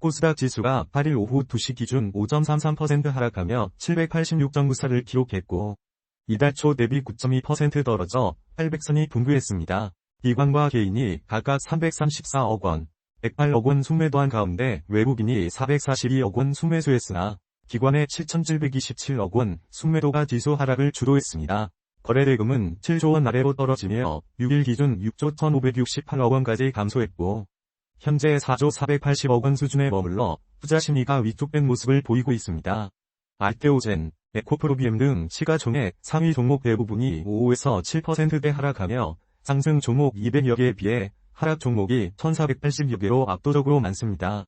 코스닥 지수가 8일 오후 2시 기준 5.33% 하락하며 786.94를 기록했고, 이달 초 대비 9.2% 떨어져 800선이 분부했습니다. 기관과 개인이 각각 334억 원, 108억 원 순매도한 가운데 외국인이 442억 원 순매수했으나 기관의 7,727억 원 순매도가 지수 하락을 주도했습니다. 거래대금은 7조 원 아래로 떨어지며 6일 기준 6조 1,568억 원까지 감소했고, 현재 4조 480억 원 수준에 머물러 투자 심리가 위축된 모습을 보이고 있습니다. 알테오젠, 에코프로비엠 등 시가총액 상위 종목 대부분이 5에서 7%대 하락하며 상승 종목 200여 개에 비해 하락 종목이 1,480여 개로 압도적으로 많습니다.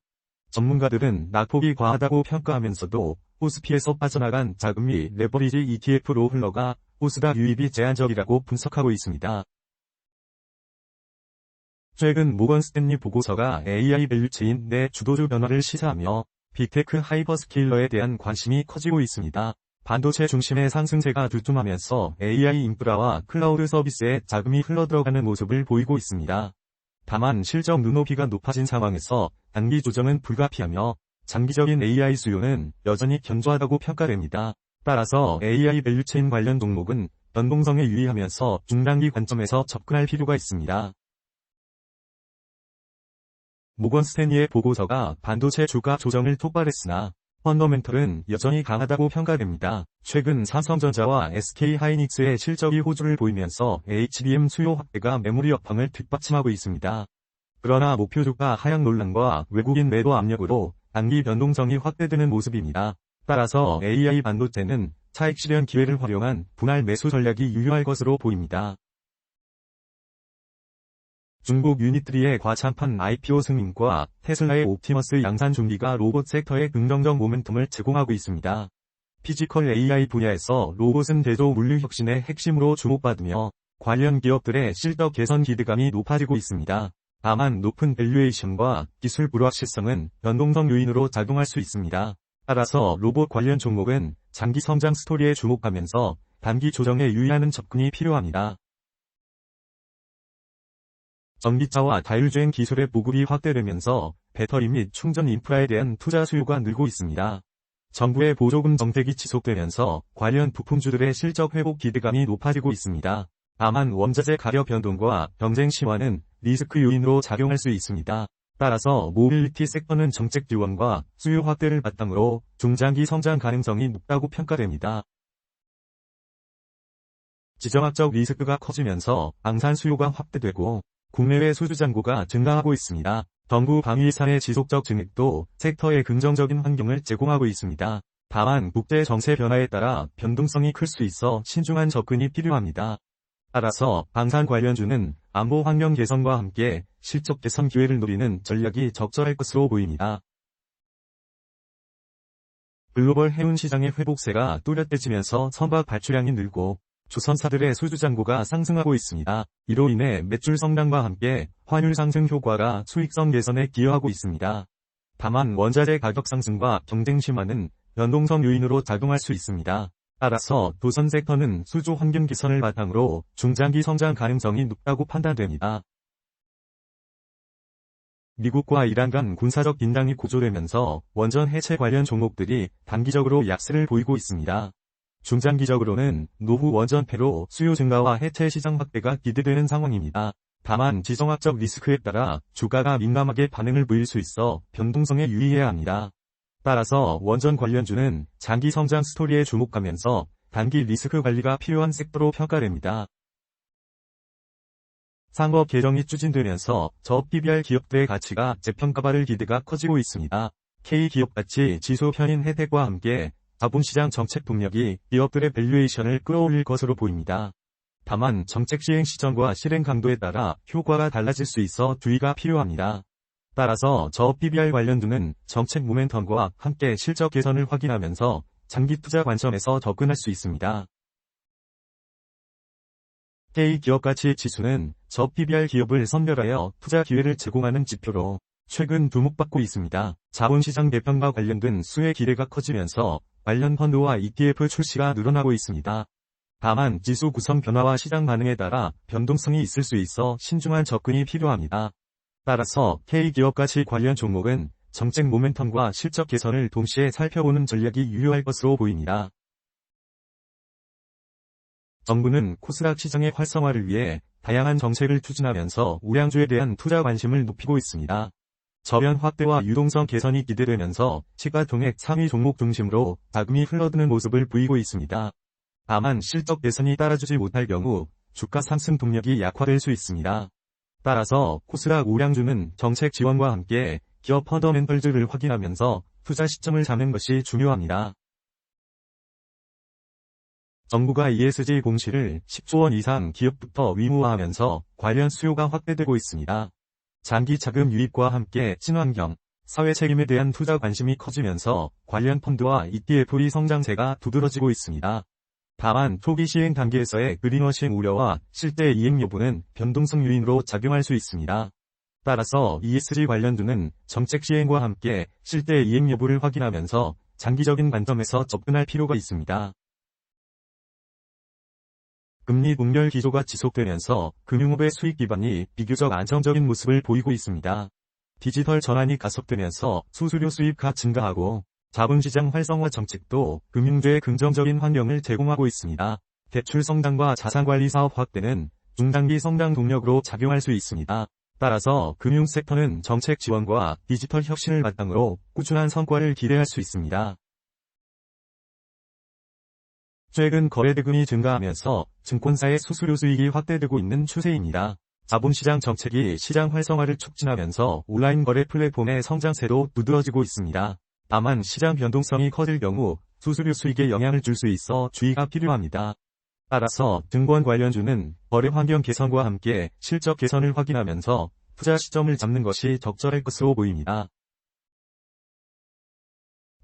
전문가들은 낙폭이 과하다고 평가하면서도 코스피에서 빠져나간 자금이 레버리지 ETF로 흘러가 코스닥 유입이 제한적이라고 분석하고 있습니다. 최근 모건 스탠리 보고서가 AI 밸류체인 내 주도주 변화를 시사하며 빅테크 하이퍼스케일러에 대한 관심이 커지고 있습니다. 반도체 중심의 상승세가 두툼하면서 AI 인프라와 클라우드 서비스에 자금이 흘러들어가는 모습을 보이고 있습니다. 다만 실적 눈높이가 높아진 상황에서 단기 조정은 불가피하며 장기적인 AI 수요는 여전히 견조하다고 평가됩니다. 따라서 AI 밸류체인 관련 종목은 변동성에 유의하면서 중단기 관점에서 접근할 필요가 있습니다. 모건 스탠리의 보고서가 반도체 주가 조정을 촉발했으나 펀더멘털은 여전히 강하다고 평가됩니다. 최근 삼성전자와 SK하이닉스의 실적이 호조를 보이면서 HBM 수요 확대가 메모리 업황을 뒷받침하고 있습니다. 그러나 목표 주가 하향 논란과 외국인 매도 압력으로 단기 변동성이 확대되는 모습입니다. 따라서 AI 반도체는 차익 실현 기회를 활용한 분할 매수 전략이 유효할 것으로 보입니다. 중국 유니트리의 과찬판 IPO 승인과 테슬라의 옵티머스 양산 준비가 로봇 섹터에 긍정적 모멘텀을 제공하고 있습니다. 피지컬 AI 분야에서 로봇은 제조 물류 혁신의 핵심으로 주목받으며 관련 기업들의 실적 개선 기대감이 높아지고 있습니다. 다만 높은 밸류에이션과 기술 불확실성은 변동성 요인으로 작용할 수 있습니다. 따라서 로봇 관련 종목은 장기 성장 스토리에 주목하면서 단기 조정에 유의하는 접근이 필요합니다. 전기차와 자율주행 기술의 보급이 확대되면서 배터리 및 충전 인프라에 대한 투자 수요가 늘고 있습니다. 정부의 보조금 정책이 지속되면서 관련 부품주들의 실적 회복 기대감이 높아지고 있습니다. 다만 원자재 가격 변동과 경쟁 심화는 리스크 요인으로 작용할 수 있습니다. 따라서 모빌리티 섹터는 정책 지원과 수요 확대를 바탕으로 중장기 성장 가능성이 높다고 평가됩니다. 지정학적 리스크가 커지면서 방산 수요가 확대되고 국내외 수주 잔고가 증가하고 있습니다. 정부 방위 예산의 지속적 증액도 섹터에 긍정적인 환경을 제공하고 있습니다. 다만 국제 정세 변화에 따라 변동성이 클 수 있어 신중한 접근이 필요합니다. 따라서 방산 관련주는 안보 환경 개선과 함께 실적 개선 기회를 노리는 전략이 적절할 것으로 보입니다. 글로벌 해운 시장의 회복세가 뚜렷해지면서 선박 발주량이 늘고 조선사들의 수주 잔고가 상승하고 있습니다. 이로 인해 매출 성장과 함께 환율 상승 효과가 수익성 개선에 기여하고 있습니다. 다만 원자재 가격 상승과 경쟁 심화는 변동성 요인으로 작용할 수 있습니다. 따라서 도선 섹터는 수주 환경 개선을 바탕으로 중장기 성장 가능성이 높다고 판단됩니다. 미국과 이란 간 군사적 긴장이 고조되면서 원전 해체 관련 종목들이 단기적으로 약세를 보이고 있습니다. 중장기적으로는 노후 원전 폐로 수요 증가와 해체 시장 확대가 기대되는 상황입니다. 다만 지정학적 리스크에 따라 주가가 민감하게 반응을 보일 수 있어 변동성에 유의해야 합니다. 따라서 원전 관련주는 장기 성장 스토리에 주목하면서 단기 리스크 관리가 필요한 섹터로 평가됩니다. 상법 개정이 추진되면서 저 PBR 기업들의 가치가 재평가받을 기대가 커지고 있습니다. K기업가치 지수 편인 혜택과 함께 자본시장 정책 동력이 기업들의 밸류에이션을 끌어올릴 것으로 보입니다. 다만 정책 시행 시점과 실행 강도에 따라 효과가 달라질 수 있어 주의가 필요합니다. 따라서 저 PBR 관련주는 정책 모멘텀과 함께 실적 개선을 확인하면서 장기 투자 관점에서 접근할 수 있습니다. K기업가치 지수는 저 PBR 기업을 선별하여 투자 기회를 제공하는 지표로 최근 주목받고 있습니다. 자본시장 개편과 관련된 수혜 기대가 커지면서 관련 펀드와 ETF 출시가 늘어나고 있습니다. 다만 지수 구성 변화와 시장 반응에 따라 변동성이 있을 수 있어 신중한 접근이 필요합니다. 따라서 K기업가치 관련 종목은 정책 모멘텀과 실적 개선을 동시에 살펴보는 전략이 유효할 것으로 보입니다. 정부는 코스닥 시장의 활성화를 위해 다양한 정책을 추진하면서 우량주에 대한 투자 관심을 높이고 있습니다. 저변 확대와 유동성 개선이 기대되면서 시가총액 상위 종목 중심으로 자금이 흘러드는 모습을 보이고 있습니다. 다만 실적 개선이 따라주지 못할 경우 주가 상승 동력이 약화될 수 있습니다. 따라서 코스닥 우량주는 정책 지원과 함께 기업 펀더멘털즈를 확인하면서 투자 시점을 잡는 것이 중요합니다. 정부가 ESG 공시를 10조 원 이상 기업부터 의무화하면서 관련 수요가 확대되고 있습니다. 장기 자금 유입과 함께 친환경, 사회 책임에 대한 투자 관심이 커지면서 관련 펀드와 ETF의 성장세가 두드러지고 있습니다. 다만 초기 시행 단계에서의 그린워싱 우려와 실제 이행 여부는 변동성 요인으로 작용할 수 있습니다. 따라서 ESG 관련주는 정책 시행과 함께 실제 이행 여부를 확인하면서 장기적인 관점에서 접근할 필요가 있습니다. 금리 동결 기조가 지속되면서 금융업의 수익 기반이 비교적 안정적인 모습을 보이고 있습니다. 디지털 전환이 가속되면서 수수료 수입가 증가하고 자본시장 활성화 정책도 금융주에 긍정적인 환경을 제공하고 있습니다. 대출 성장과 자산관리 사업 확대는 중장기 성장 동력으로 작용할 수 있습니다. 따라서 금융섹터는 정책 지원과 디지털 혁신을 바탕으로 꾸준한 성과를 기대할 수 있습니다. 최근 거래대금이 증가하면서 증권사의 수수료 수익이 확대되고 있는 추세입니다. 자본시장 정책이 시장 활성화를 촉진하면서 온라인 거래 플랫폼의 성장세도 두드러지고 있습니다. 다만 시장 변동성이 커질 경우 수수료 수익에 영향을 줄 수 있어 주의가 필요합니다. 따라서 증권 관련주는 거래 환경 개선과 함께 실적 개선을 확인하면서 투자 시점을 잡는 것이 적절할 것으로 보입니다.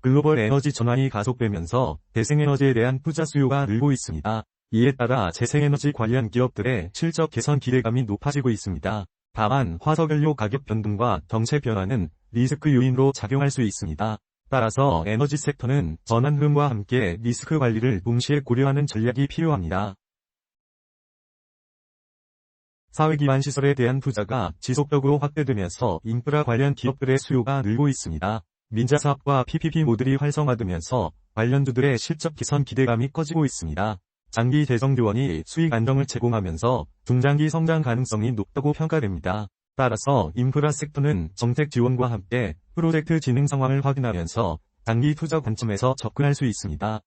글로벌 에너지 전환이 가속되면서 재생에너지에 대한 투자 수요가 늘고 있습니다. 이에 따라 재생에너지 관련 기업들의 실적 개선 기대감이 높아지고 있습니다. 다만 화석연료 가격 변동과 정책 변화는 리스크 요인으로 작용할 수 있습니다. 따라서 에너지 섹터는 전환 흐름과 함께 리스크 관리를 동시에 고려하는 전략이 필요합니다. 사회기반 시설에 대한 투자가 지속적으로 확대되면서 인프라 관련 기업들의 수요가 늘고 있습니다. 민자사업과 PPP 모델이 활성화되면서 관련주들의 실적 개선 기대감이 커지고 있습니다. 장기 재정 지원이 수익 안정을 제공하면서 중장기 성장 가능성이 높다고 평가됩니다. 따라서 인프라 섹터는 정책 지원과 함께 프로젝트 진행 상황을 확인하면서 장기 투자 관점에서 접근할 수 있습니다.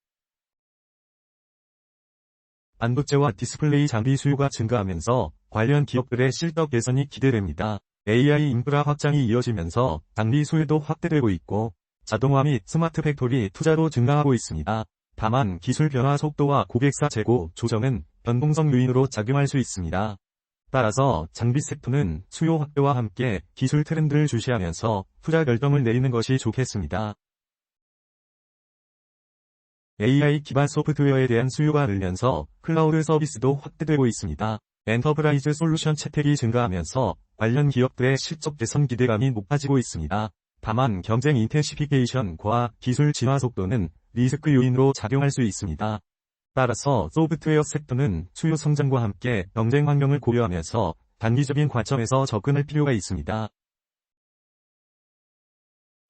반도체와 디스플레이 장비 수요가 증가하면서 관련 기업들의 실적 개선이 기대됩니다. AI 인프라 확장이 이어지면서 장비 수요도 확대되고 있고 자동화 및 스마트 팩토리 투자도 증가하고 있습니다. 다만 기술 변화 속도와 고객사 재고 조정은 변동성 요인으로 작용할 수 있습니다. 따라서 장비 섹터는 수요 확대와 함께 기술 트렌드를 주시하면서 투자 결정을 내리는 것이 좋겠습니다. AI 기반 소프트웨어에 대한 수요가 늘면서 클라우드 서비스도 확대되고 있습니다. 엔터프라이즈 솔루션 채택이 증가하면서 관련 기업들의 실적 개선 기대감이 높아지고 있습니다. 다만 경쟁 인텐시피케이션과 기술 진화 속도는 리스크 요인으로 작용할 수 있습니다. 따라서 소프트웨어 섹터는 수요 성장과 함께 경쟁 환경을 고려하면서 단기적인 관점에서 접근할 필요가 있습니다.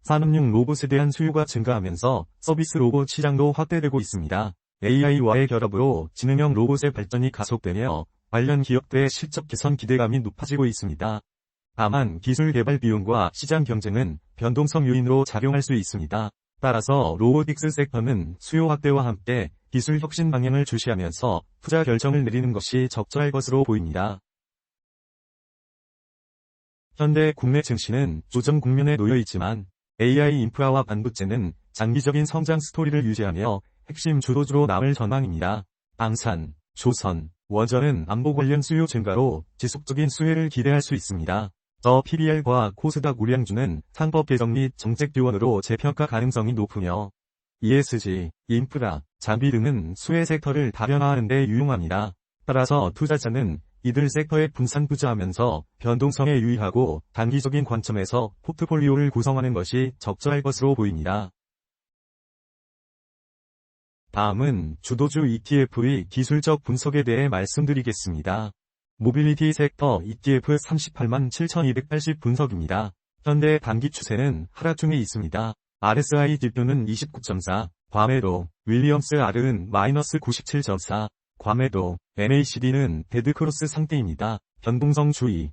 산업용 로봇에 대한 수요가 증가하면서 서비스 로봇 시장도 확대되고 있습니다. AI와의 결합으로 지능형 로봇의 발전이 가속되며 관련 기업들의 실적 개선 기대감이 높아지고 있습니다. 다만 기술 개발 비용과 시장 경쟁은 변동성 요인으로 작용할 수 있습니다. 따라서 로보틱스 섹터는 수요 확대와 함께 기술 혁신 방향을 주시하면서 투자 결정을 내리는 것이 적절할 것으로 보입니다. 현대 국내 증시는 조정 국면에 놓여 있지만 AI 인프라와 반도체는 장기적인 성장 스토리를 유지하며 핵심 주도주로 남을 전망입니다. 방산, 조선, 원전은 안보 관련 수요 증가로 지속적인 수혜를 기대할 수 있습니다. 저 PBR과 코스닥 우량주는 상법 개정 및 정책 지원으로 재평가 가능성이 높으며 ESG, 인프라, 장비 등은 수혜 섹터를 다변화하는 데 유용합니다. 따라서 투자자는 이들 섹터에 분산 투자하면서 변동성에 유의하고 단기적인 관점에서 포트폴리오를 구성하는 것이 적절할 것으로 보입니다. 다음은 주도주 ETF의 기술적 분석에 대해 말씀드리겠습니다. 모빌리티 섹터 ETF 387,280 분석입니다. 현재 단기 추세는 하락 중에 있습니다. RSI 지표는 29.4, 과매도, 윌리엄스 R은 마이너스 97.4, 과매도, MACD는 데드크로스 상태입니다. 변동성 주의.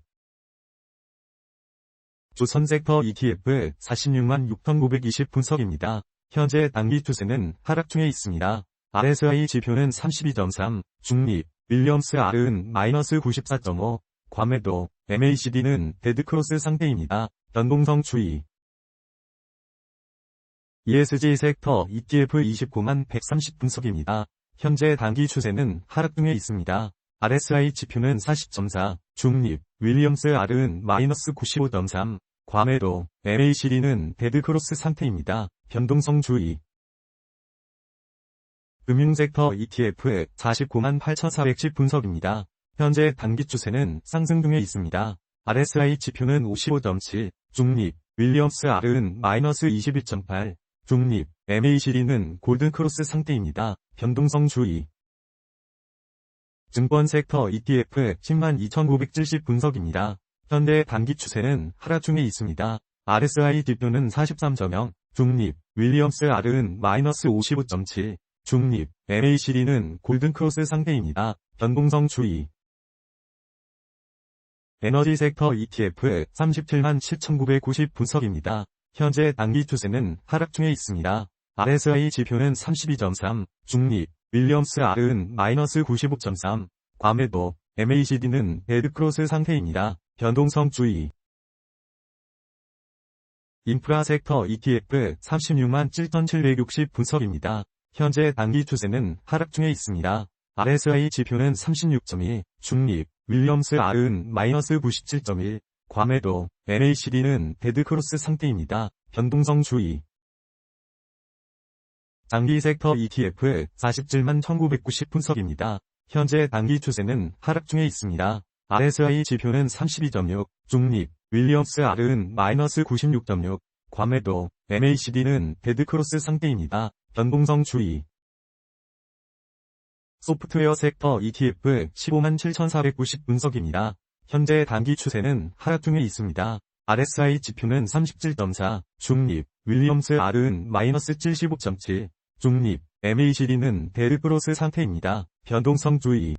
조선 섹터 ETF 46만 6,920 분석입니다. 현재 단기 추세는 하락 중에 있습니다. RSI 지표는 32.3, 중립, 윌리엄스 R은 마이너스 94.5, 과매도, MACD는 데드크로스 상태입니다. 변동성 주의. ESG 섹터 ETF 29만 130 분석입니다. 현재 단기 추세는 하락 중에 있습니다. RSI 지표는 40.4, 중립, 윌리엄스 R은 마이너스 95.3, 과매도, MACD는 데드크로스 상태입니다. 변동성 주의. 금융섹터 ETF 49만 8,410 분석입니다. 현재 단기 추세는 상승 중에 있습니다. RSI 지표는 55.7, 중립, 윌리엄스 R은 마이너스 21.8, 중립, MACD는 골든크로스 상태입니다. 변동성 주의. 증권 섹터 ETF 10만 2,970 분석입니다. 현재 단기 추세는 하락 중에 있습니다. RSI 지표는 43.0, 중립, 윌리엄스 R은 마이너스 55.7, 중립, MACD는 골든크로스 상태입니다. 변동성 주의. 에너지 섹터 ETF 37만 7,990 분석입니다. 현재 단기 추세는 하락 중에 있습니다. RSI 지표는 32.3, 중립, 윌리엄스 R은 마이너스 95.3, 과매도, MACD는 데드크로스 상태입니다. 변동성 주의. 인프라 섹터 ETF 36만 7,760 분석입니다. 현재 단기 추세는 하락 중에 있습니다. RSI 지표는 36.2, 중립, 윌리엄스 R은 마이너스 97.1, 과매도, MACD는 데드크로스 상태입니다. 변동성 주의. 장기 섹터 ETF 47만 1990 분석입니다. 현재 단기 추세는 하락 중에 있습니다. RSI 지표는 32.6, 중립, 윌리엄스 R은 마이너스 96.6, 과매도, MACD는 데드크로스 상태입니다. 변동성 주의. 소프트웨어 섹터 ETF 15만 7,490 분석입니다. 현재 단기 추세는 하락 중에 있습니다. RSI 지표는 37.4, 중립, 윌리엄스 R은 마이너스 75.7, 중립, MACD는 데드크로스 상태입니다. 변동성 주의.